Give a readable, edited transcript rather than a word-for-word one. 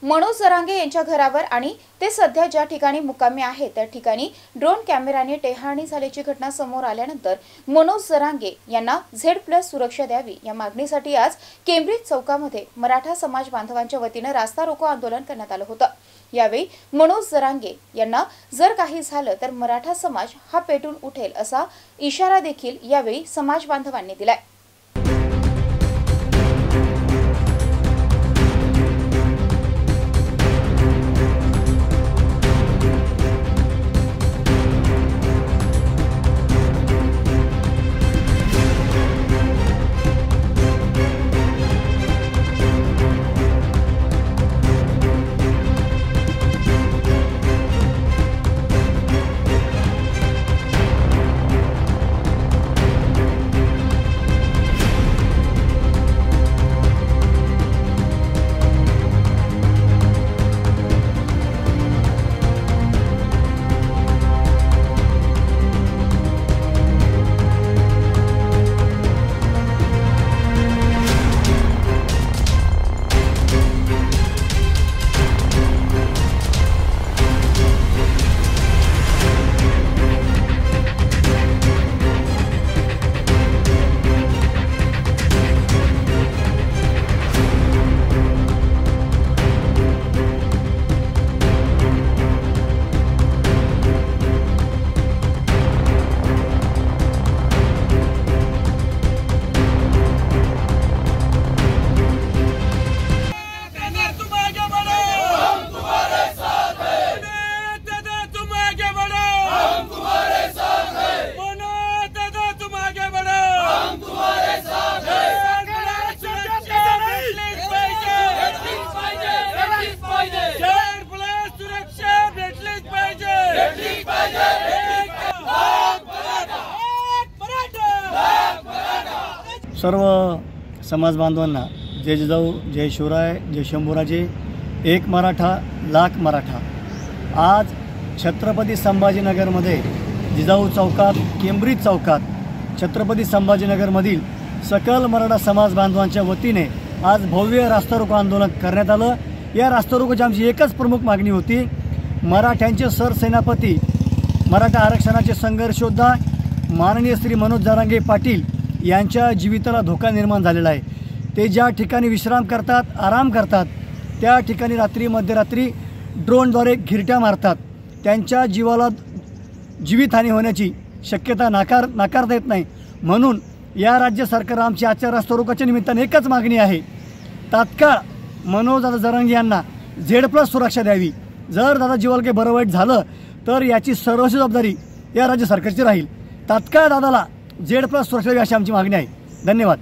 मनोज जरांगे यांच्या घरावर आणि ते सध्या ज्या ठिकाणी मुक्कामी आहेत त्या ठिकाणी ड्रोन कॅमेराने टेहाळणी झाल्याची घटना समोर आल्यानंतर मनोज जरांगे यांना Z+ सुरक्षा द्यावी या मागणीसाठी आज केम्ब्रिज चौकामध्ये मराठा समाज बांधवांच्या वतीने रास्ता रोको आंदोलन करण्यात आलं होतं। यावेळी मनोज जरांगे यांना जर काही झालं तर मराठा समाज हा पेटून उठेल असा इशारा देखील यावेळी समाज बांधवांनी दिलाय। सर्व समाज बांधवांना जय जिजाऊ, जय शिवराय, जय शंभूराजे, एक मराठा लाख मराठा। आज छत्रपती संभाजीनगरमध्ये जिजाऊ चौकात, केम्ब्रिज चौकात छत्रपती संभाजीनगरमधील सकल मराठा समाज बांधवांच्या वतीने आज भव्य रास्ता रोको आंदोलन करण्यात आलं। या रास्ता रोकोची आमची एकच प्रमुख मागणी होती, मराठ्यांचे सरसेनापती, मराठा आरक्षणाचे संघर्ष योद्धा माननीय श्री मनोज जरांगे पाटील यांच्या जीविताला धोका निर्माण झालेला आहे। ते ज्या ठिकाणी विश्राम करतात, आराम करतात, त्या ठिकाणी रात्री मध्यरात्री ड्रोनद्वारे घिरट्या मारतात। त्यांच्या जीवाला जीवितहानी होण्याची शक्यता नाकारता येत नाही। म्हणून या राज्य सरकार आमची आजच्या रास्ता रोकोच्या निमित्ताने एकच मागणी आहे, तात्काळ मनोज दादा जरांगे यांना Z+ सुरक्षा द्यावी। जर दादा जीवाला काही बरं वाईट झालं तर याची सर्व जबाबदारी या राज्य सरकारची राहील। तात्काळ दादाला Z+ सुरक्षा द्यावी अशी आमची मागणी आहे। धन्यवाद।